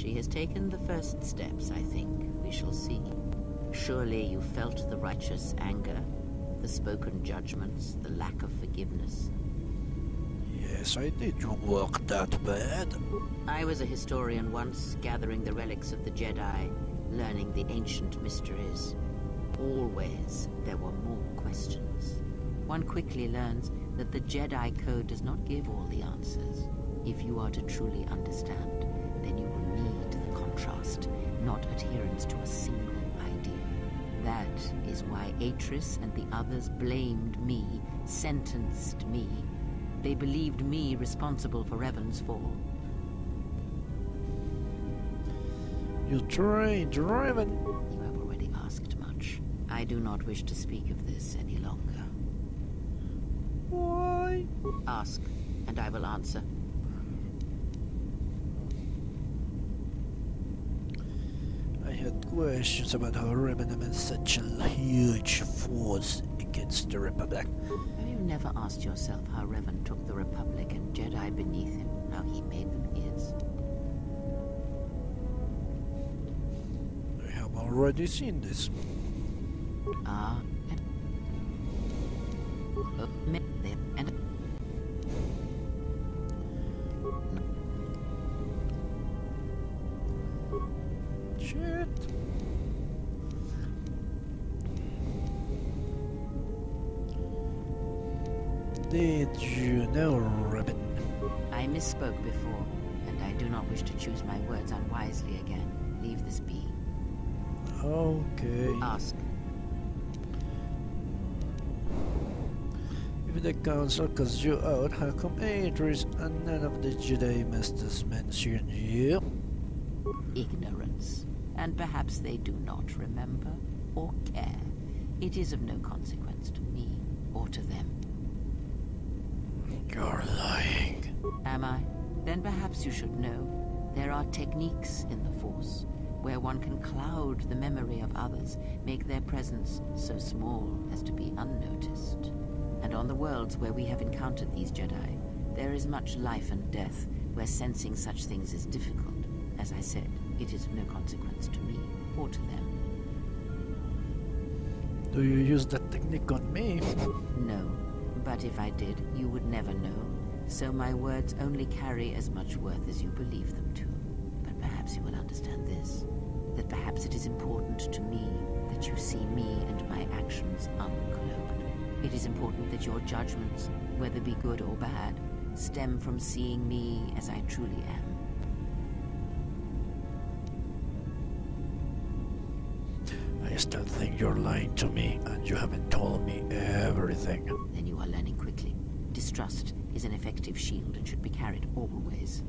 She has taken the first steps, I think. We shall see. Surely you felt the righteous anger, the spoken judgments, the lack of forgiveness. Yes, I did. You work that bad. I was a historian once, gathering the relics of the Jedi, learning the ancient mysteries. Always there were more questions. One quickly learns that the Jedi Code does not give all the answers. If you are to truly understand, then you will need the contrast, not adherence to a single idea. That is why Atris and the others blamed me, sentenced me. They believed me responsible for Ebon's fall. You trained Raven. You have already asked much. I do not wish to speak of this any longer. Why? Ask, and I will answer. I had questions about how Raven is such a huge force against the Republic. Have you never asked yourself how Revan took the Republic and Jedi beneath him, how he made them his? I have already seen this. And Shit. Did you know, Raven? I misspoke before, and I do not wish to choose my words unwisely again. Leave this be. Okay. Ask. If the Council casts you out, how come Atris and none of the Jedi Masters mention you? Ignorance. And perhaps they do not remember or care. It is of no consequence to me or to them. You're lying. Am I? Then perhaps you should know. There are techniques in the Force where one can cloud the memory of others, make their presence so small as to be unnoticed. And on the worlds where we have encountered these Jedi, there is much life and death where sensing such things is difficult. As I said, it is of no consequence to me or to them. Do you use that technique on me? No, but if I did, you would never know. So my words only carry as much worth as you believe them to. But perhaps you will understand this, that perhaps it is important to me that you see me and my actions uncloaked. It is important that your judgments, whether be good or bad, stem from seeing me as I truly am. I still think you're lying to me, and you haven't told me everything. Then you are learning quickly. Distrust is an effective shield and should be carried always.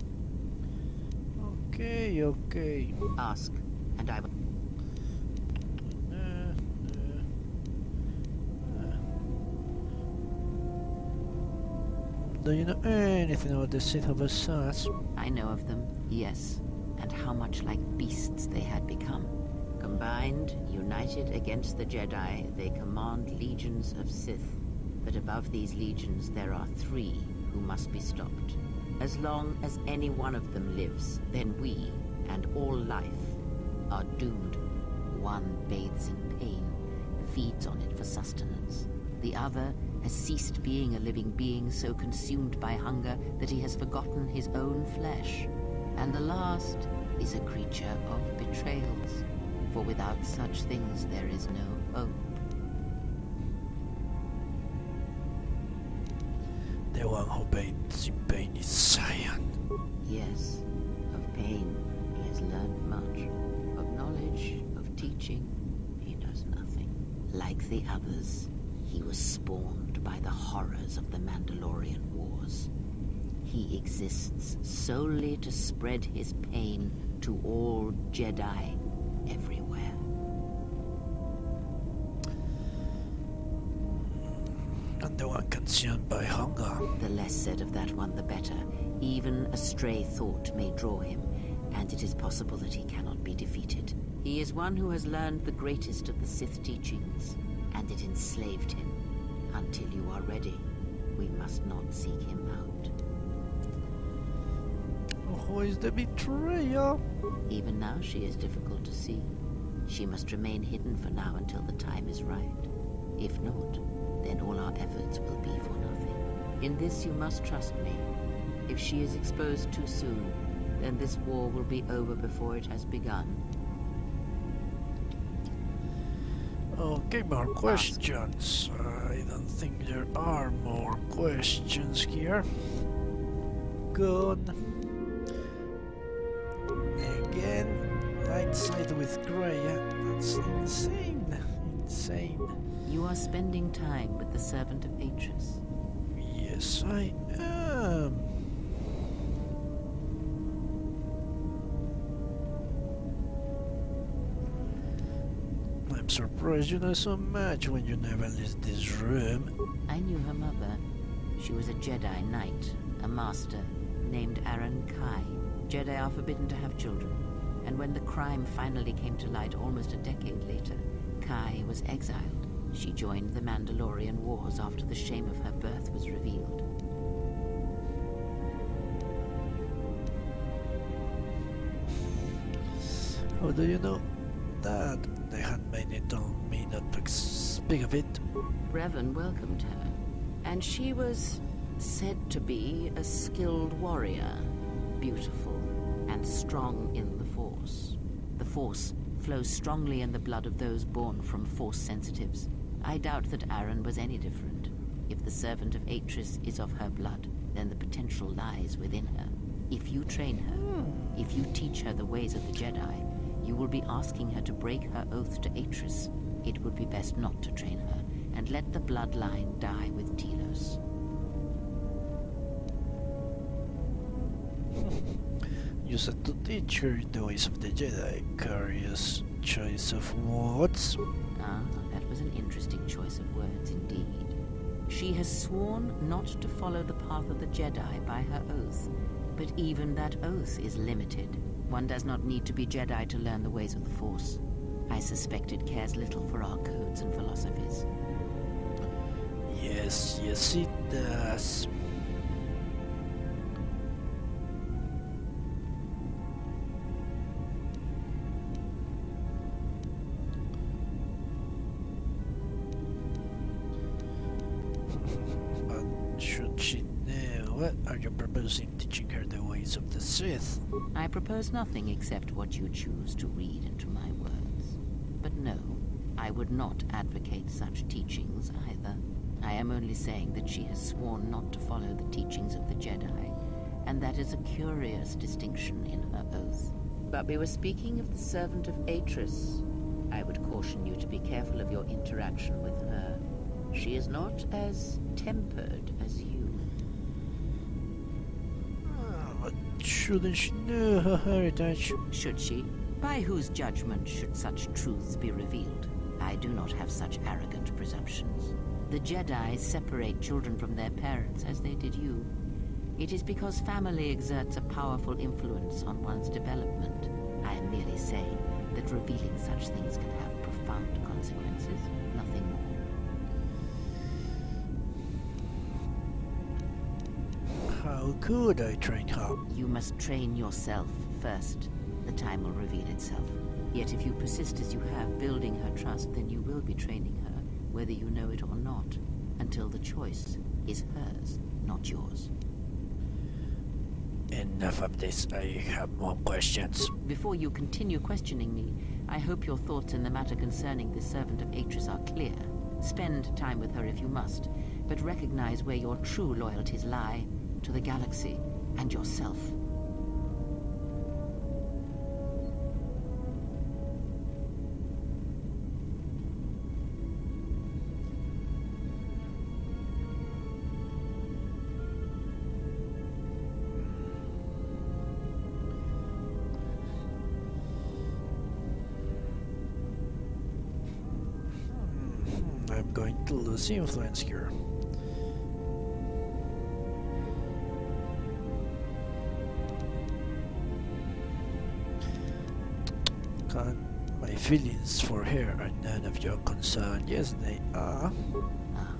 Okay, okay. Ask, and I will... Do you know anything about the Sith of Assass? I know of them, yes, and how much like beasts they had become. Combined, united against the Jedi, they command legions of Sith. But above these legions there are 3 who must be stopped. As long as any one of them lives, then we, and all life, are doomed. One bathes in pain, feeds on it for sustenance. The other has ceased being a living being, so consumed by hunger that he has forgotten his own flesh. And the last is a creature of betrayals, for without such things there is no hope. The one who bathes in pain is Cyan. Yes, of pain he has learned much. Of knowledge, of teaching, he knows nothing. Like the others, he was spawned by the horrors of the Mandalorian Wars. He exists solely to spread his pain to all Jedi everywhere. And the one consumed by hunger. The less said of that one, the better. Even a stray thought may draw him, and it is possible that he cannot be defeated. He is one who has learned the greatest of the Sith teachings, and it enslaved him. Until you are ready, we must not seek him out. Who is the betrayer? Even now she is difficult to see. She must remain hidden for now until the time is right. If not, then all our efforts will be for nothing. In this you must trust me. If she is exposed too soon, then this war will be over before it has begun. Okay, more questions. I don't think there are more questions here. Good. Again, light side with Greya. That's insane. Insane. You are spending time with the servant of Atris. Yes, I am. I'm surprised you know so much when you never left this room. I knew her mother. She was a Jedi Knight, a master, named Aaron Kai. Jedi are forbidden to have children, and when the crime finally came to light almost a decade later, Kai was exiled. She joined the Mandalorian Wars after the shame of her birth was revealed. How do you know that? The handmaiden told me not to speak of it. Revan welcomed her, and she was said to be a skilled warrior, beautiful and strong in the Force. The Force flows strongly in the blood of those born from Force sensitives. I doubt that Aaron was any different. If the servant of Atris is of her blood, then the potential lies within her. If you train her, if you teach her the ways of the Jedi, you will be asking her to break her oath to Atris. It would be best not to train her, and let the bloodline die with Telos. You said to teach her the ways of the Jedi. Curious choice of words. Ah, that was an interesting choice of words indeed. She has sworn not to follow the path of the Jedi by her oath, but even that oath is limited. One does not need to be Jedi to learn the ways of the Force. I suspect it cares little for our codes and philosophies. Yes, yes it does. But should she know, what are you proposing teaching her the ways of the Sith? I propose nothing except what you choose to read into my words. But no, I would not advocate such teachings either. I am only saying that she has sworn not to follow the teachings of the Jedi, and that is a curious distinction in her oath. But we were speaking of the servant of Atris. I would caution you to be careful of your interaction with her. She is not as tempered as you. But shouldn't she know her heritage? Should she? By whose judgment should such truths be revealed? I do not have such arrogant presumptions. The Jedi separate children from their parents as they did you. It is because family exerts a powerful influence on one's development. I am merely saying that revealing such things can have profound consequences, nothing more. How could I train her? You must train yourself first. The time will reveal itself. Yet if you persist as you have, building her trust, then you will be training her, whether you know it or not, until the choice is hers, not yours. Enough of this, I have more questions. Before you continue questioning me, I hope your thoughts in the matter concerning this servant of Atris are clear. Spend time with her if you must, but recognize where your true loyalties lie, to the galaxy and yourself. I'm going to lose influence here. My feelings for her are none of your concern. Yes, they are. Ah,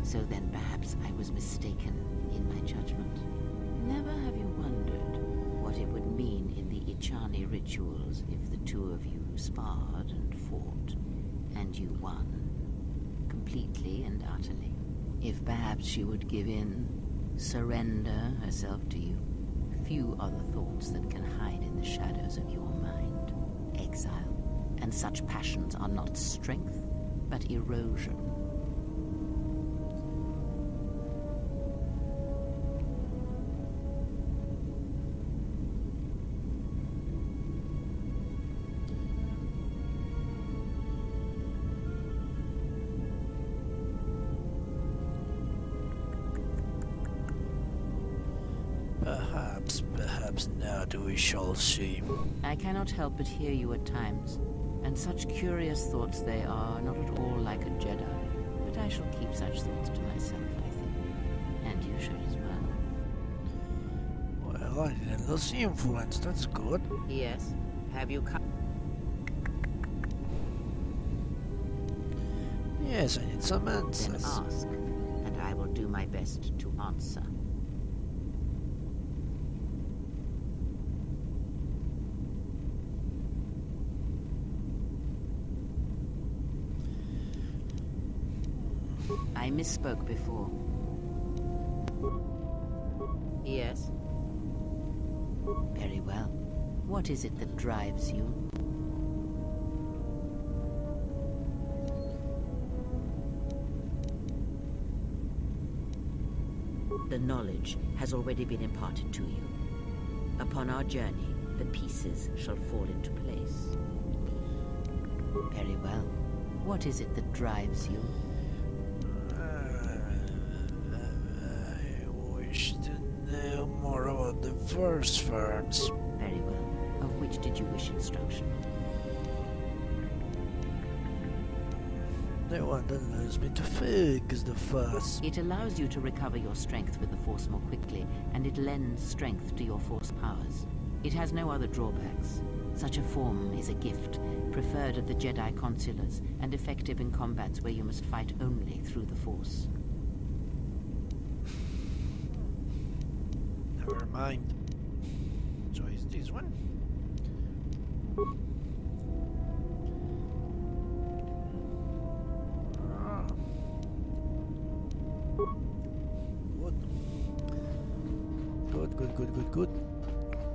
so then perhaps I was mistaken in my judgment. Never have you wondered what it would mean in the Ichani rituals if the two of you sparred and fought, and you won, completely and utterly. If perhaps she would give in, surrender herself to you. Few are the thoughts that can hide in the shadows of your mind. Exile. And such passions are not strength, but erosion. Perhaps now we shall see. I cannot help but hear you at times, and such curious thoughts they are, not at all like a Jedi. But I shall keep such thoughts to myself, I think. And you should as well. Well, I didn't lose the influence, that's good. Yes. Have you come? Yes, I need some answers. Then ask, and I will do my best to answer. I misspoke before. Yes? Very well. What is it that drives you? The knowledge has already been imparted to you. Upon our journey, the pieces shall fall into place. Very well. What is it that drives you? I wish to know more about the first farms. Very well. Of which did you wish instruction? The one that allows me to focus the Force. It allows you to recover your strength with the Force more quickly, and it lends strength to your Force powers. It has no other drawbacks. Such a form is a gift, preferred of the Jedi Consulars, and effective in combats where you must fight only through the Force. Never mind. So is this one? Ah. Good.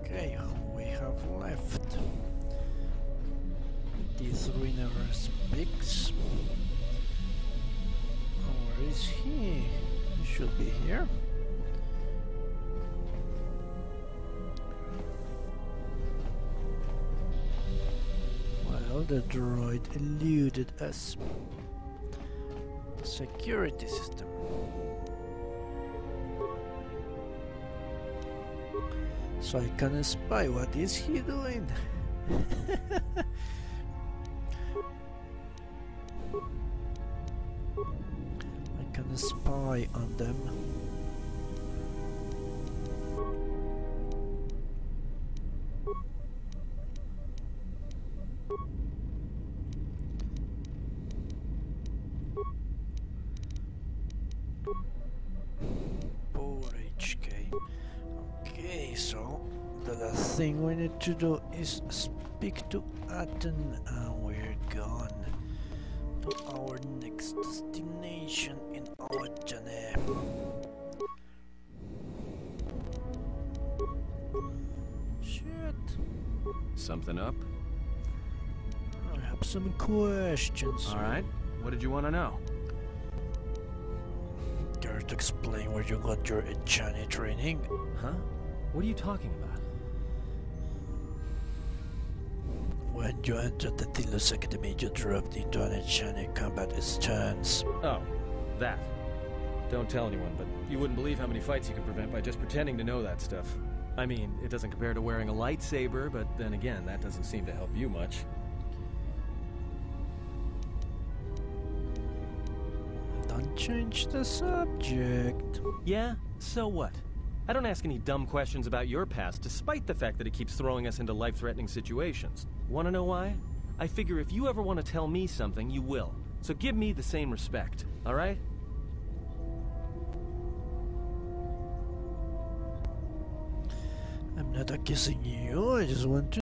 Okay, we have left. D3 never speaks. Where is he? He should be here. Well, the droid eluded us. Security system. So I can spy. What is he doing? I can spy on them. Poor HK. Okay, so the last thing we need to do is speak to Aten, and we're gone to our next destination in our journey. Shit. Something up? I have some questions. Alright, what did you want to know? Care to explain where you got your Echani training? Huh? What are you talking about? When you entered the Tilus Academy, you dropped into an Echani combat stance. Oh, that. Don't tell anyone, but you wouldn't believe how many fights you can prevent by just pretending to know that stuff. I mean, it doesn't compare to wearing a lightsaber, but then again, that doesn't seem to help you much. Don't change the subject. Yeah? So what? I don't ask any dumb questions about your past, despite the fact that it keeps throwing us into life-threatening situations. Wanna know why? I figure if you ever want to tell me something, you will. So give me the same respect, alright? I'm not accusing you, I just want to